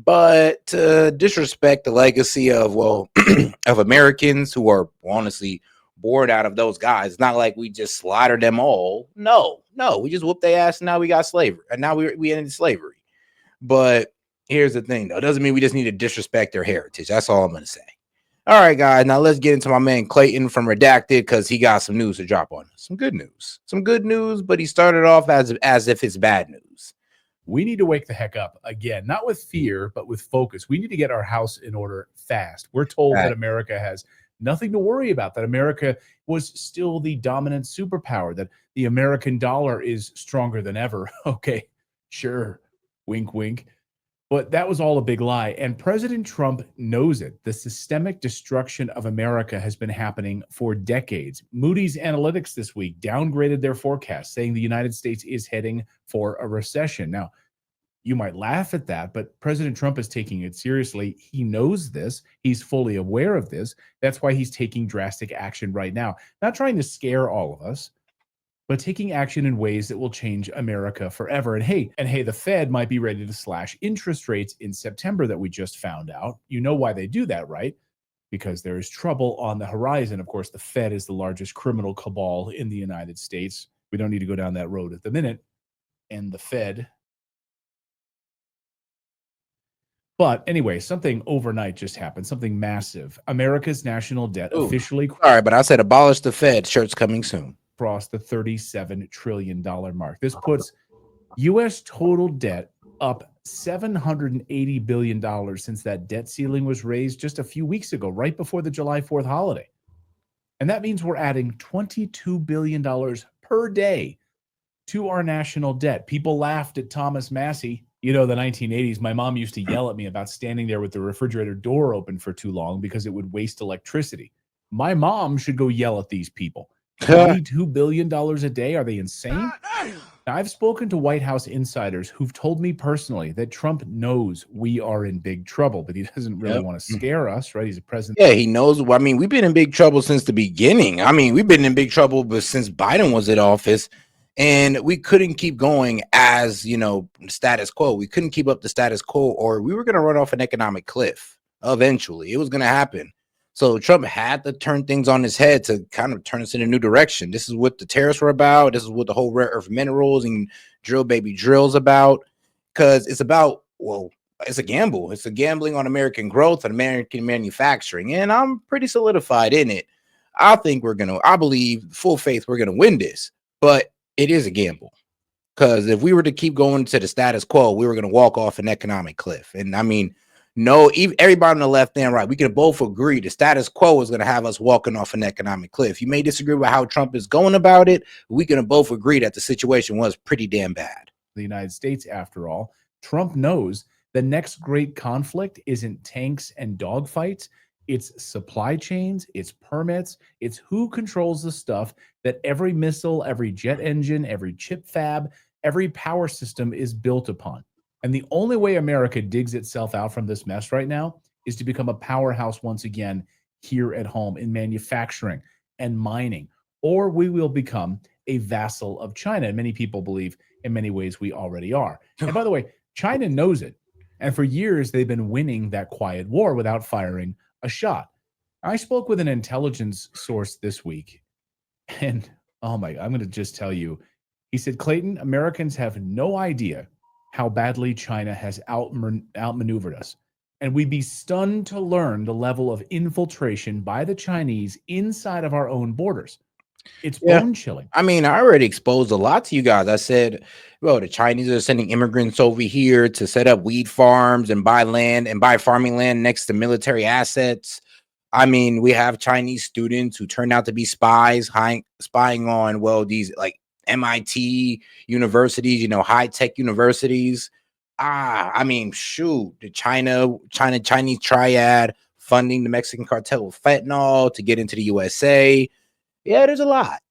But to disrespect the legacy of of Americans who are honestly bored out of those guys, it's not like we just slaughtered them all. No, we just whooped their ass. And now we got slavery, and now we ended slavery. But here's the thing, though, it doesn't mean we just need to disrespect their heritage. That's all I'm gonna say. All right, guys. Now let's get into my man Clayton from Redacted because he got some news to drop on us. Some good news. But he started off as if it's bad news. We need to wake the heck up again, not with fear, but with focus. We need to get our house in order fast. We're told that America has nothing to worry about, that America was still the dominant superpower, that the American dollar is stronger than ever. Okay, sure. Wink, wink. But that was all a big lie. And President Trump knows it. The systemic destruction of America has been happening for decades. Moody's Analytics this week downgraded their forecast, saying the United States is heading for a recession. Now, you might laugh at that, but President Trump is taking it seriously. He knows this. He's fully aware of this. That's why he's taking drastic action right now. Not trying to scare all of us, but taking action in ways that will change America forever. And hey, the Fed might be ready to slash interest rates in September that we just found out. You know why they do that, right? Because there is trouble on the horizon. Of course, the Fed is the largest criminal cabal in the United States. We don't need to go down that road at the minute. And the Fed. But anyway, something overnight just happened, something massive. America's national debt officially. All right, but I said abolish the Fed. Shirt's coming soon. Crossed the $37 trillion mark. This puts U.S. total debt up $780 billion since that debt ceiling was raised just a few weeks ago, right before the July 4th holiday. And that means we're adding $22 billion per day to our national debt. People laughed at Thomas Massey. You know, the 1980s, my mom used to yell at me about standing there with the refrigerator door open for too long because it would waste electricity. My mom should go yell at these people. $22 billion a day? Are they insane? Now, I've spoken to White House insiders who've told me personally that Trump knows we are in big trouble, but he doesn't really want to scare us, right? He's a president. Yeah, he knows. I mean, we've been in big trouble since the beginning. I mean, we've been in big trouble since Biden was in office, and we couldn't keep going as, status quo. We couldn't keep up the status quo, or we were going to run off an economic cliff. Eventually, it was going to happen. So Trump had to turn things on his head to kind of turn us in a new direction. This is what the tariffs were about. This is what the whole rare earth minerals and drill baby drills about. Because it's about, it's a gamble. It's a gambling on American growth and American manufacturing. And I'm pretty solidified in it. I believe full faith we're going to win this. But it is a gamble. Because if we were to keep going to the status quo, we were going to walk off an economic cliff. And I mean, no, everybody on the left and right, we can both agree the status quo is going to have us walking off an economic cliff. You may disagree with how Trump is going about it, but we can both agree that the situation was pretty damn bad. The United States, after all, Trump knows the next great conflict isn't tanks and dogfights. It's supply chains, it's permits, it's who controls the stuff that every missile, every jet engine, every chip fab, every power system is built upon. And the only way America digs itself out from this mess right now is to become a powerhouse once again here at home in manufacturing and mining, or we will become a vassal of China. And many people believe in many ways we already are. And by the way, China knows it. And for years, they've been winning that quiet war without firing a shot. I spoke with an intelligence source this week, and I'm going to just tell you, he said, Clayton, Americans have no idea how badly China has outmaneuvered us. And we'd be stunned to learn the level of infiltration by the Chinese inside of our own borders. It's bone-chilling. I mean, I already exposed a lot to you guys. I said, the Chinese are sending immigrants over here to set up weed farms and buy land and buy farming land next to military assets. I mean, we have Chinese students who turn out to be spies, spying on, these like MIT universities, high-tech universities. I mean, shoot, the Chinese triad funding the Mexican cartel with fentanyl to get into the USA. Yeah, there's a lot.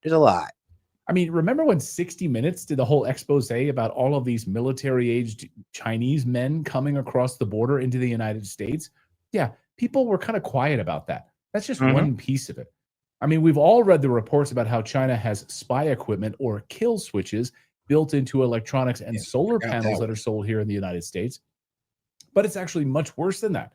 I mean, remember when 60 Minutes did the whole expose about all of these military-aged Chinese men coming across the border into the United States? Yeah, people were kind of quiet about that. That's just one piece of it. I mean, we've all read the reports about how China has spy equipment or kill switches built into electronics and solar panels that are sold here in the United States. But it's actually much worse than that.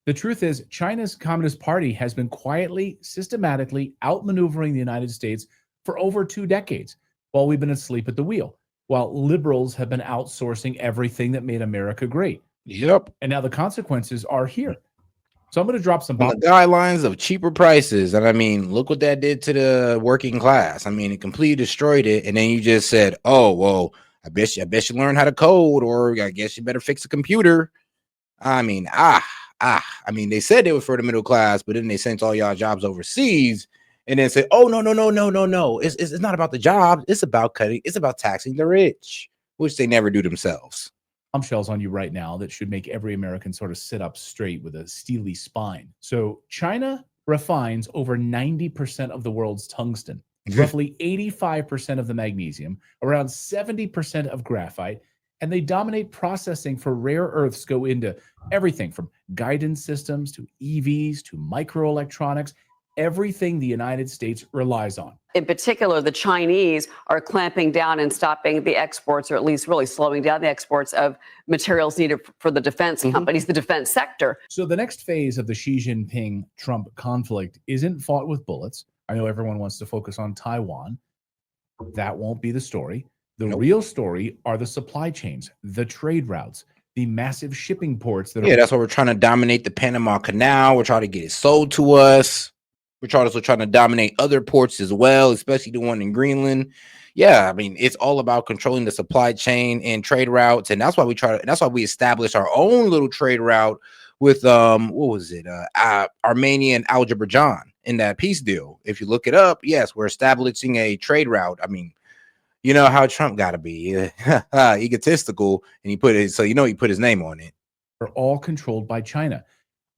The truth is, China's Communist Party has been quietly, systematically outmaneuvering the United States for over 2 decades while we've been asleep at the wheel, while liberals have been outsourcing everything that made America great. Yep. And now the consequences are here. So I'm going to drop some on the guidelines of cheaper prices. And I mean, look what that did to the working class. I mean, it completely destroyed it. And then you just said, oh, well, I bet you learn how to code, or I guess you better fix a computer. I mean, I mean, they said they were for the middle class, but then they sent all y'all jobs overseas and then said, oh, no. It's not about the jobs. It's about taxing the rich, which they never do themselves. Bombshells on you right now that should make every American sort of sit up straight with a steely spine. So China refines over 90% of the world's tungsten, roughly 85% of the magnesium, around 70% of graphite, and they dominate processing for rare earths, go into everything from guidance systems to EVs to microelectronics, everything the United States relies on. In particular, the Chinese are clamping down and stopping the exports, or at least really slowing down the exports of materials needed for the defense companies, the defense sector. So the next phase of the Xi Jinping-Trump conflict isn't fought with bullets. I know everyone wants to focus on Taiwan. That won't be the story. The real story are the supply chains, the trade routes, the massive shipping ports. That's why we're trying to dominate the Panama Canal. We're trying to get it sold to us. We're also trying to dominate other ports as well, especially the one in Greenland. Yeah, I mean, it's all about controlling the supply chain and trade routes, and that's why we established our own little trade route with Armenia and Azerbaijan in that peace deal. If you look it up, yes, we're establishing a trade route. I mean, you know how Trump got to be egotistical, and he put his name on it. Are all controlled by China.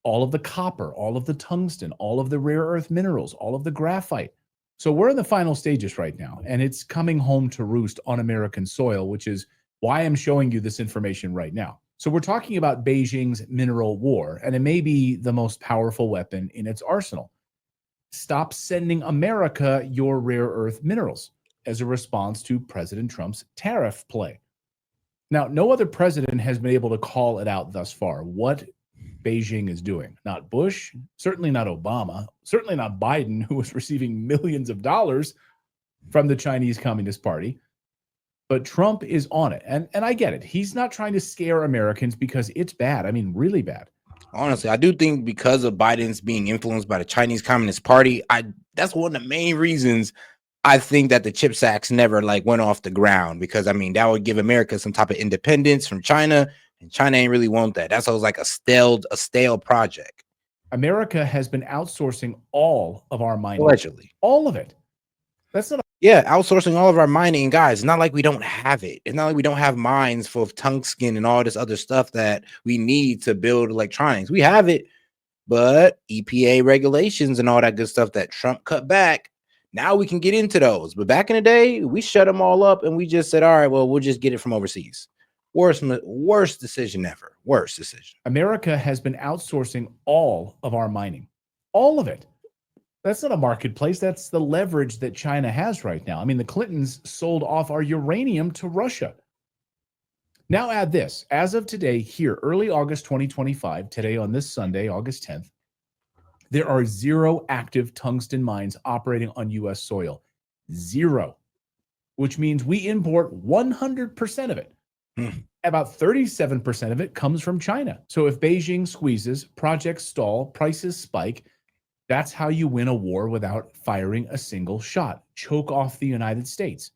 All of the copper, all of the tungsten, all of the rare earth minerals, all of the graphite. So we're in the final stages right now, and it's coming home to roost on American soil, which is why I'm showing you this information right now. So we're talking about Beijing's mineral war, and it may be the most powerful weapon in its arsenal. Stop sending America your rare earth minerals as a response to President Trump's tariff play. Now, no other president has been able to call it out thus far. What Beijing is doing. Not Bush, certainly not Obama, certainly not Biden, who was receiving millions of dollars from the Chinese Communist Party. But Trump is on it. And I get it. He's not trying to scare Americans because it's bad. I mean, really bad. Honestly, I do think because of Biden's being influenced by the Chinese Communist Party, that's one of the main reasons I think that the CHIPS Acts never went off the ground, because I mean, that would give America some type of independence from China. And China ain't really want that. That's always like a stale project. America has been outsourcing all of our mining. Allegedly. All of it. That's not outsourcing all of our mining, guys. It's not like we don't have it. It's not like we don't have mines full of tungsten and all this other stuff that we need to build electronics. We have it, but EPA regulations and all that good stuff that Trump cut back, now we can get into those. But back in the day, we shut them all up and we just said, all right, well, we'll just get it from overseas. Worst decision ever. Worst decision. America has been outsourcing all of our mining. All of it. That's not a marketplace. That's the leverage that China has right now. I mean, the Clintons sold off our uranium to Russia. Now add this. As of today, here, early August 2025, today on this Sunday, August 10th, there are 0 active tungsten mines operating on U.S. soil. 0. Which means we import 100% of it. About 37% of it comes from China. So if Beijing squeezes, projects stall, prices spike, that's how you win a war without firing a single shot. Choke off the United States.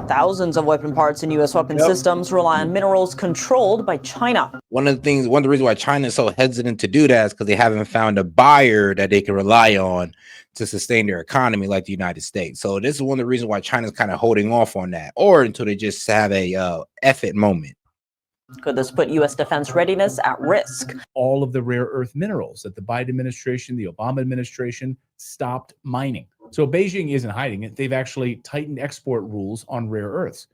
Thousands of weapon parts in U.S. weapon systems rely on minerals controlled by China. One of the reasons why China is so hesitant to do that is because they haven't found a buyer that they can rely on to sustain their economy like the United States. So this is one of the reasons why China's kind of holding off on that, or until they just have a F-it moment. Could this put U.S. defense readiness at risk? All of the rare earth minerals that the Biden administration, the Obama administration stopped mining. So Beijing isn't hiding it. They've actually tightened export rules on rare earths.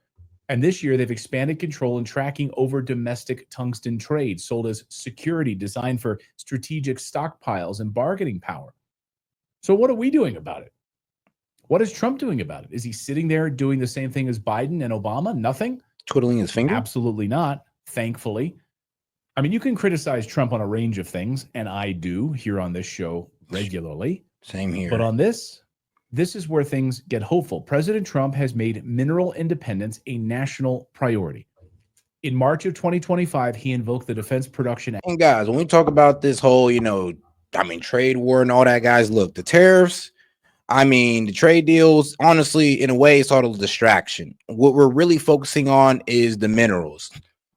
And this year, they've expanded control and tracking over domestic tungsten trade, sold as security designed for strategic stockpiles and bargaining power. So what are we doing about it? What is Trump doing about it? Is he sitting there doing the same thing as Biden and Obama? Nothing? Twiddling his finger? Absolutely not, thankfully. I mean, you can criticize Trump on a range of things, and I do here on this show regularly. Same here. But on this is where things get hopeful. President Trump has made mineral independence a national priority. In March of 2025, he invoked the Defense Production Act. And guys, when we talk about this whole, trade war and all that, guys, look, the tariffs, the trade deals, honestly, in a way, it's all a distraction. What we're really focusing on is the minerals.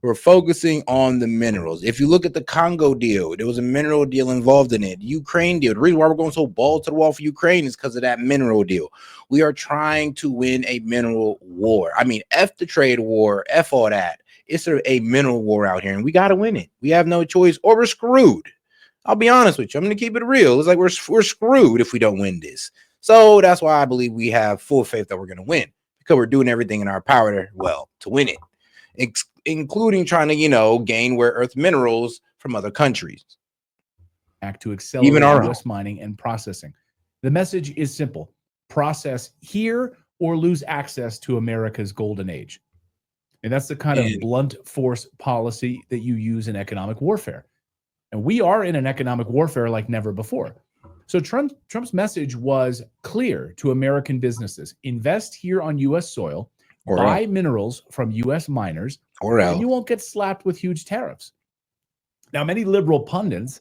We're focusing on the minerals. If you look at the Congo deal, there was a mineral deal involved in it. Ukraine deal. The reason why we're going so balls to the wall for Ukraine is because of that mineral deal. We are trying to win a mineral war. F the trade war, F all that. It's a mineral war out here, and we got to win it. We have no choice, or we're screwed. I'll be honest with you. I'm going to keep it real. It's like we're screwed if we don't win this. So that's why I believe we have full faith that we're going to win, because we're doing everything in our power to win it, including trying to, gain rare earth minerals from other countries. Act to accelerate Even our U.S. mining and processing. The message is simple: process here or lose access to America's golden age. And that's the kind of blunt force policy that you use in economic warfare. And we are in an economic warfare like never before. So Trump's message was clear to American businesses: invest here on U.S. soil, buy minerals from U.S. miners, and you won't get slapped with huge tariffs. Now, many liberal pundits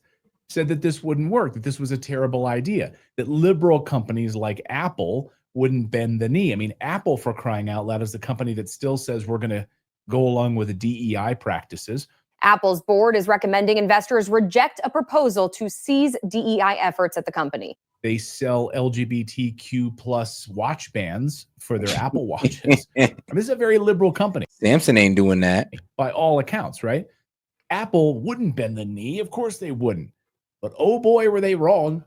said that this wouldn't work, that this was a terrible idea, that liberal companies like Apple wouldn't bend the knee. Apple, for crying out loud, is the company that still says we're going to go along with the DEI practices. Apple's board is recommending investors reject a proposal to seize DEI efforts at the company. They sell LGBTQ plus watch bands for their Apple watches. This is a very liberal company. Samsung ain't doing that. By all accounts, right? Apple wouldn't bend the knee. Of course they wouldn't. But oh boy, were they wrong.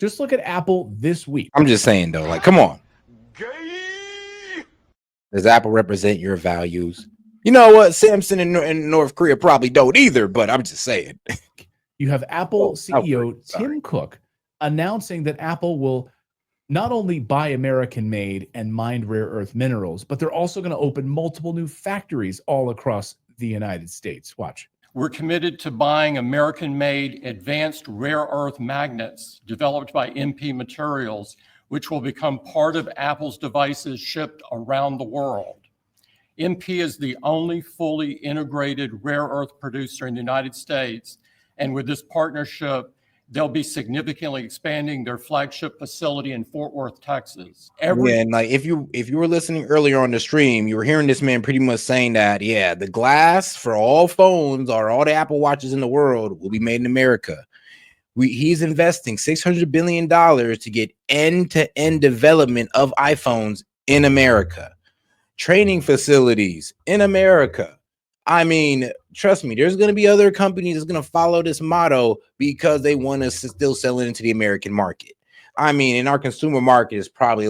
Just look at Apple this week. I'm just saying, though, come on. Does Apple represent your values? You know what? Samsung and North Korea probably don't either, but I'm just saying. You have Apple CEO Tim Cook announcing that Apple will not only buy American-made and mined rare earth minerals, but they're also going to open multiple new factories all across the United States. Watch. We're committed to buying American-made advanced rare earth magnets developed by MP Materials, which will become part of Apple's devices shipped around the world. MP is the only fully integrated rare earth producer in the United States, and with this partnership, they'll be significantly expanding their flagship facility in Fort Worth, Texas. And if you were listening earlier on the stream, you were hearing this man pretty much saying that, the glass for all phones or all the Apple watches in the world will be made in America. He's investing $600 billion to get end-to-end development of iPhones in America, training facilities in America. Trust me, there's going to be other companies that's going to follow this motto because they want us to still sell it into the American market. And our consumer market is probably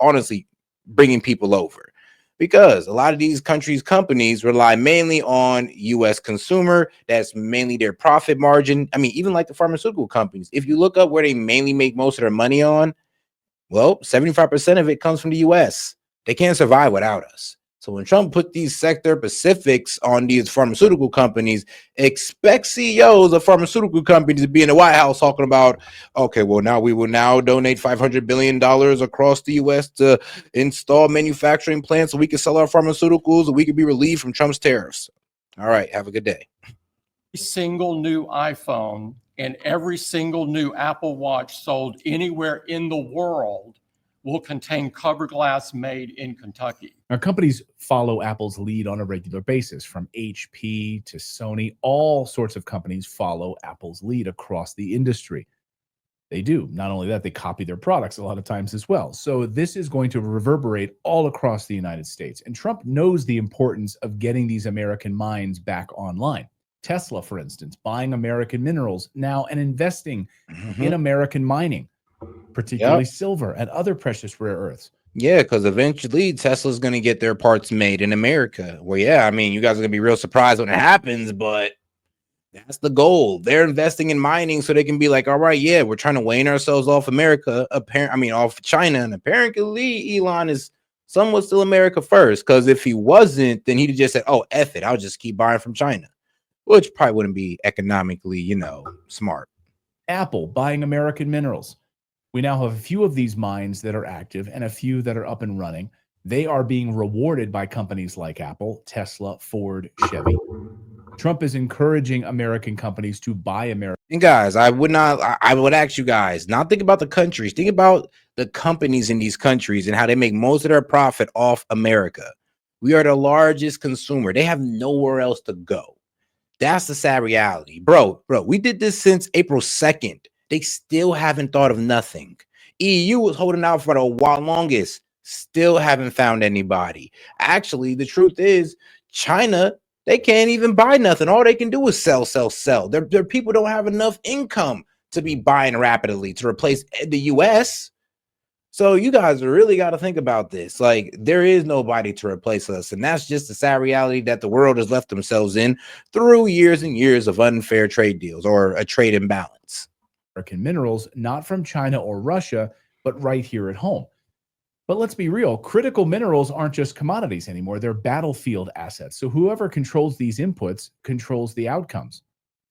honestly, bringing people over, because a lot of these companies rely mainly on U.S. consumer. That's mainly their profit margin. Even like the pharmaceutical companies, if you look up where they mainly make most of their money on, well, 75% of it comes from the U.S. They can't survive without us. So when Trump put these sector specifics on these pharmaceutical companies, expect CEOs of pharmaceutical companies to be in the White House talking about, okay, well, now we will now donate $500 billion across the U.S. to install manufacturing plants so we can sell our pharmaceuticals and we can be relieved from Trump's tariffs. All right, have a good day. Every single new iPhone and every single new Apple Watch sold anywhere in the world will contain cover glass made in Kentucky. Now, companies follow Apple's lead on a regular basis, from HP to Sony. All sorts of companies follow Apple's lead across the industry. They do. Not only that, they copy their products a lot of times as well. So this is going to reverberate all across the United States. And Trump knows the importance of getting these American mines back online. Tesla, for instance, buying American minerals now and investing in American mining, particularly silver and other precious rare earths. Yeah, because eventually Tesla's going to get their parts made in America. Well, yeah, you guys are going to be real surprised when it happens, but that's the goal. They're investing in mining so they can be like, all right, yeah, we're trying to wane ourselves off America, off China. And apparently Elon is some was still America first. Because if he wasn't, then he'd have just said, "Oh, F it, I'll just keep buying from China," which probably wouldn't be economically, smart. Apple buying American minerals. We now have a few of these mines that are active and a few that are up and running. They are being rewarded by companies like Apple, Tesla, Ford, Chevy. Trump is encouraging American companies to buy American. And guys, I would ask you guys, not think about the countries, think about the companies in these countries and how they make most of their profit off America. We are the largest consumer. They have nowhere else to go. That's the sad reality. Bro, we did this since April 2nd. They still haven't thought of nothing. EU was holding out for the longest. Still haven't found anybody. Actually, the truth is, China, they can't even buy nothing. All they can do is sell. Their people don't have enough income to be buying rapidly to replace the US. So you guys really got to think about this. Like, there is nobody to replace us. And that's just the sad reality that the world has left themselves in through years and years of unfair trade deals or a trade imbalance. American minerals, not from China or Russia, but right here at home. But let's be real, critical minerals aren't just commodities anymore. They're battlefield assets. So whoever controls these inputs controls the outcomes.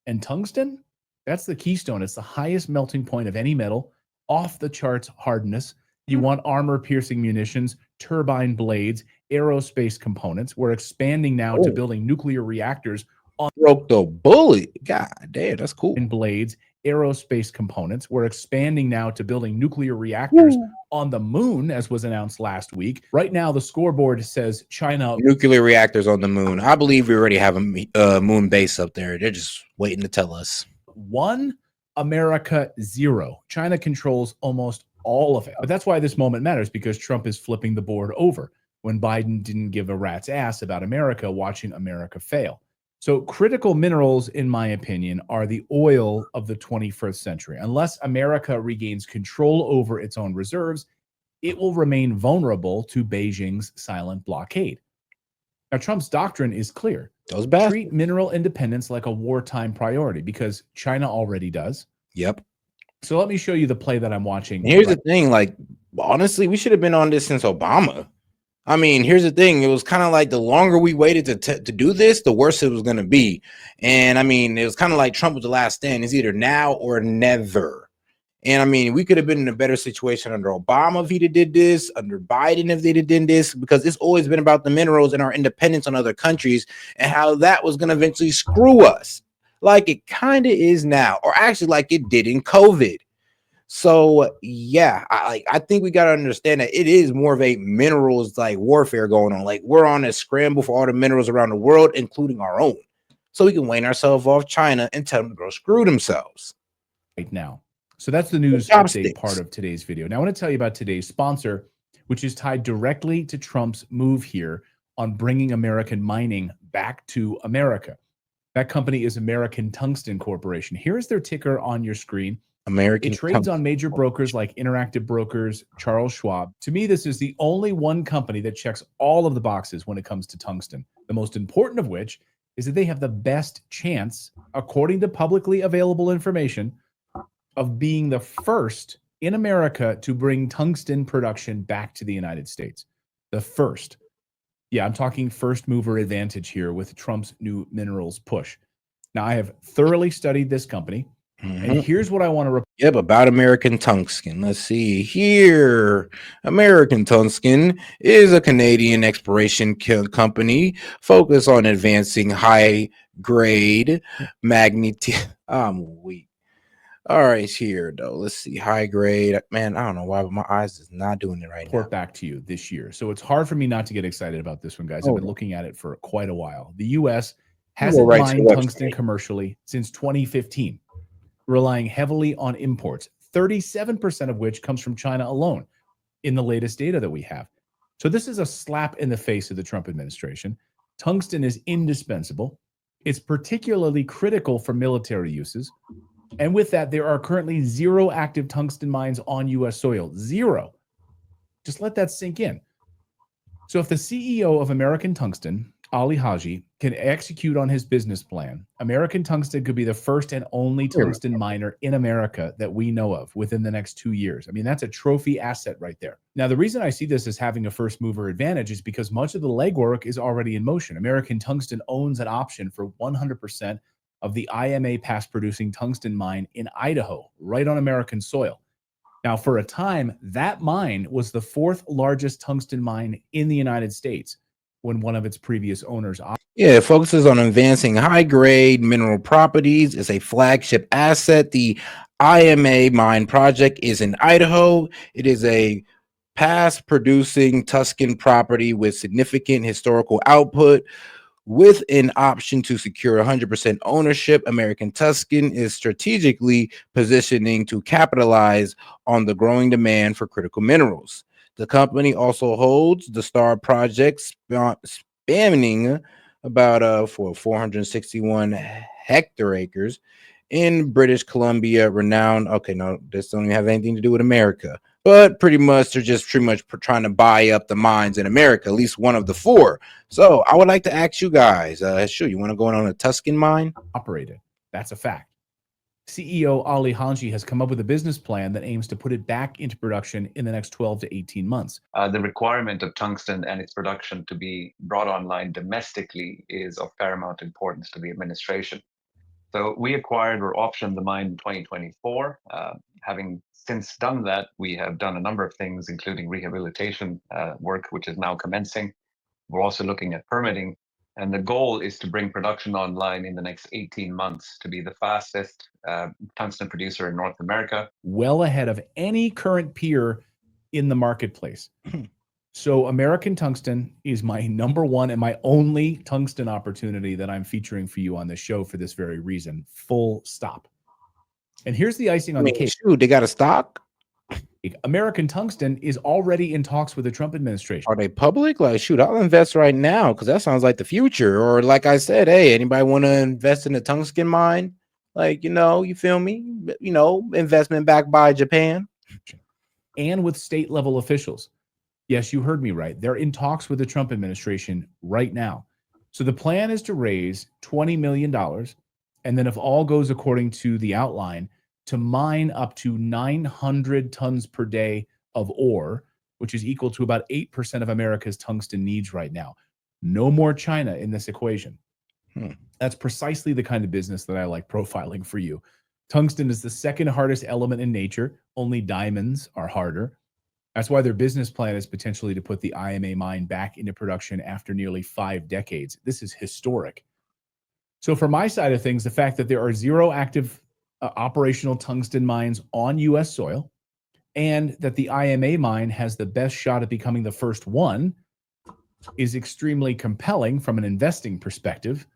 And tungsten, that's the keystone. It's the highest melting point of any metal, off the charts hardness. You want armor-piercing munitions, turbine blades, aerospace components. We're expanding now to building nuclear reactors on broke the bullet. God damn, that's cool. And blades, aerospace components. We're expanding now to building nuclear reactors on the moon, as was announced last week. Right now, the scoreboard says China. Nuclear reactors on the moon. I believe we already have a moon base up there. They're just waiting to tell us. 1, America 0. China controls almost all of it. But that's why this moment matters, because Trump is flipping the board over when Biden didn't give a rat's ass about America, watching America fail. So critical minerals, in my opinion, are the oil of the 21st century. Unless America regains control over its own reserves, it will remain vulnerable to Beijing's silent blockade. Now, Trump's doctrine is clear. Treat mineral independence like a wartime priority, because China already does. Yep. So let me show you the play that I'm watching. Here's the thing. Like, honestly, we should have been on this since Obama. I mean, here's the thing. It was kind of like the longer we waited to do this, the worse it was going to be. And I mean, it was kind of like Trump was the last stand. It's either now or never. And I mean, we could have been in a better situation under Obama if he did this, under Biden if they did this, because it's always been about the minerals and our independence on other countries and how that was going to eventually screw us, like it kind of is now, or actually like it did in COVID. So yeah, I think we got to understand that it is more of a minerals like warfare going on. Like, we're on a scramble for all the minerals around the world, including our own, so we can wane ourselves off China and tell them to go screw themselves right now. So that's the news update part of today's video. Now I want to tell you about today's sponsor, which is tied directly to Trump's move here on bringing American mining back to America. That company is American Tungsten Corporation. Here's their ticker on your screen. American. It trades on major brokers like Interactive Brokers, Charles Schwab. To me, this is the only one company that checks all of the boxes when it comes to tungsten. The most important of which is that they have the best chance, according to publicly available information, of being the first in America to bring tungsten production back to the United States. The first. Yeah, I'm talking first mover advantage here with Trump's new minerals push. Now, I have thoroughly studied this company. And here's what I want to about American Tungsten. Let's see here. American Tungsten is a Canadian exploration company focused on advancing high-grade magnetite. I'm weak. All right, here though. Let's see, high grade. Man, I don't know why, but my eyes is not doing it right now. Report back to you this year. So it's hard for me not to get excited about this one, guys. I've been looking at it for quite a while. The U.S. hasn't mined tungsten commercially since 2015. Relying heavily on imports, 37% of which comes from China alone in the latest data that we have. So this is a slap in the face of the Trump administration. Tungsten is indispensable. It's particularly critical for military uses. And with that, there are currently 0 active tungsten mines on U.S. soil. 0. Just let that sink in. So if the CEO of American Tungsten Ali Haji can execute on his business plan, American Tungsten could be the first and only tungsten miner in America that we know of within the next 2 years. I mean, that's a trophy asset right there. Now, the reason I see this as having a first mover advantage is because much of the legwork is already in motion. American Tungsten owns an option for 100% of the IMA past producing tungsten mine in Idaho, right on American soil. Now, for a time, that mine was the fourth largest tungsten mine in the United States when one of its previous owners. Yeah, it focuses on advancing high-grade mineral properties. It's a flagship asset. The IMA mine project is in Idaho. It is a past-producing Tuscan property with significant historical output. With an option to secure 100% ownership, American Tuscan is strategically positioning to capitalize on the growing demand for critical minerals. The company also holds the Star Project spanning about for 461 hectare acres in British Columbia, renowned. Okay, no, this don't even have anything to do with America, but pretty much they're just pretty much trying to buy up the mines in America, at least one of the four. So I would like to ask you guys, sure, you want to go on a Tuscan mine? Operated. That's a fact. CEO Ali Haji has come up with a business plan that aims to put it back into production in the next 12 to 18 months. The requirement of tungsten and its production to be brought online domestically is of paramount importance to the administration. So we acquired or optioned the mine in 2024. Having since done that, we have done a number of things, including rehabilitation work, which is now commencing. We're also looking at permitting. And the goal is to bring production online in the next 18 months to be the fastest tungsten producer in North America. Well ahead of any current peer in the marketplace. So American Tungsten is my number one and my only tungsten opportunity that I'm featuring for you on the show for this very reason. Full stop. And here's the icing on the cake. Shoot, they got a stock? American Tungsten is already in talks with the Trump administration. Are they public? Like, shoot, I'll invest right now because that sounds like the future. Or like I said, hey, anybody want to invest in a tungsten mine? Like, you feel me? Investment backed by Japan. And with state level officials. Yes, you heard me right. They're in talks with the Trump administration right now. So the plan is to raise $20 million. And then if all goes according to the outline, to mine up to 900 tons per day of ore, which is equal to about 8% of America's tungsten needs right now. No more China in this equation. That's precisely the kind of business that I like profiling for you. Tungsten is the second hardest element in nature. Only diamonds are harder. That's why their business plan is potentially to put the IMA mine back into production after nearly 5 decades. This is historic. So for my side of things, the fact that there are 0 active operational tungsten mines on U.S. soil, and that the IMA mine has the best shot at becoming the first one is extremely compelling from an investing perspective.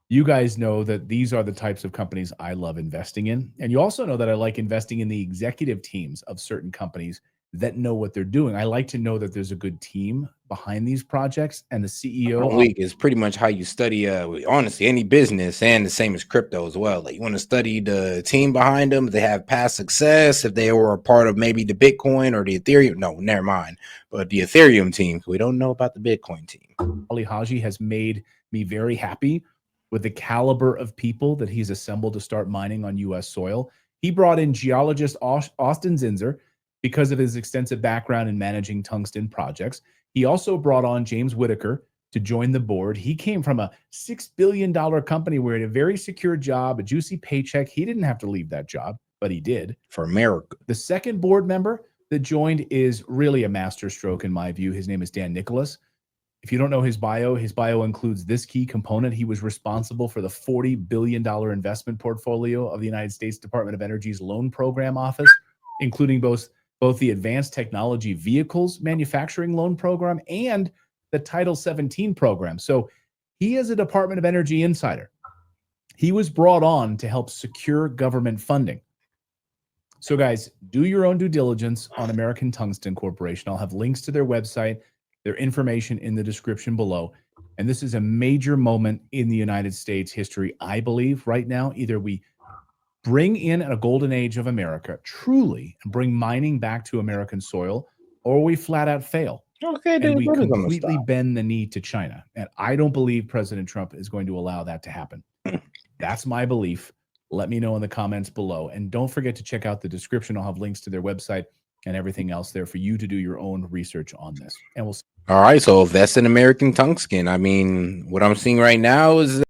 You guys know that these are the types of companies I love investing in. And you also know that I like investing in the executive teams of certain companies that know what they're doing. I like to know that there's a good team behind these projects, and the CEO week is pretty much how you study honestly any business, and the same as crypto as well. Like, you want to study the team behind them, if they have past success, if they were a part of maybe the Bitcoin or the Ethereum. No, never mind. But the Ethereum team, we don't know about the Bitcoin team. Ali Haji has made me very happy with the caliber of people that he's assembled to start mining on U.S. soil. He brought in geologist Austin Zinzer because of his extensive background in managing tungsten projects. He also brought on James Whitaker to join the board. He came from a $6 billion company where he had a very secure job, a juicy paycheck. He didn't have to leave that job, but he did. For America. The second board member that joined is really a masterstroke in my view. His name is Dan Nicholas. If you don't know his bio includes this key component. He was responsible for the $40 billion investment portfolio of the United States Department of Energy's Loan Program Office, including both the Advanced Technology Vehicles Manufacturing Loan Program and the Title 17 program. So he is a Department of Energy insider. He was brought on to help secure government funding. So guys, do your own due diligence on American Tungsten Corporation. I'll have links to their website, their information in the description below. And this is a major moment in the United States history, I believe, right now. Either we bring in a golden age of America truly and bring mining back to American soil, or we flat out fail. Okay, and then we when is it gonna completely stop? bend the knee to China. And I don't believe President Trump is going to allow that to happen. That's my belief. Let me know in the comments below. And don't forget to check out the description. I'll have links to their website and everything else there for you to do your own research on this. And we'll see. All right, so if that's an American tungsten, I mean, what I'm seeing right now is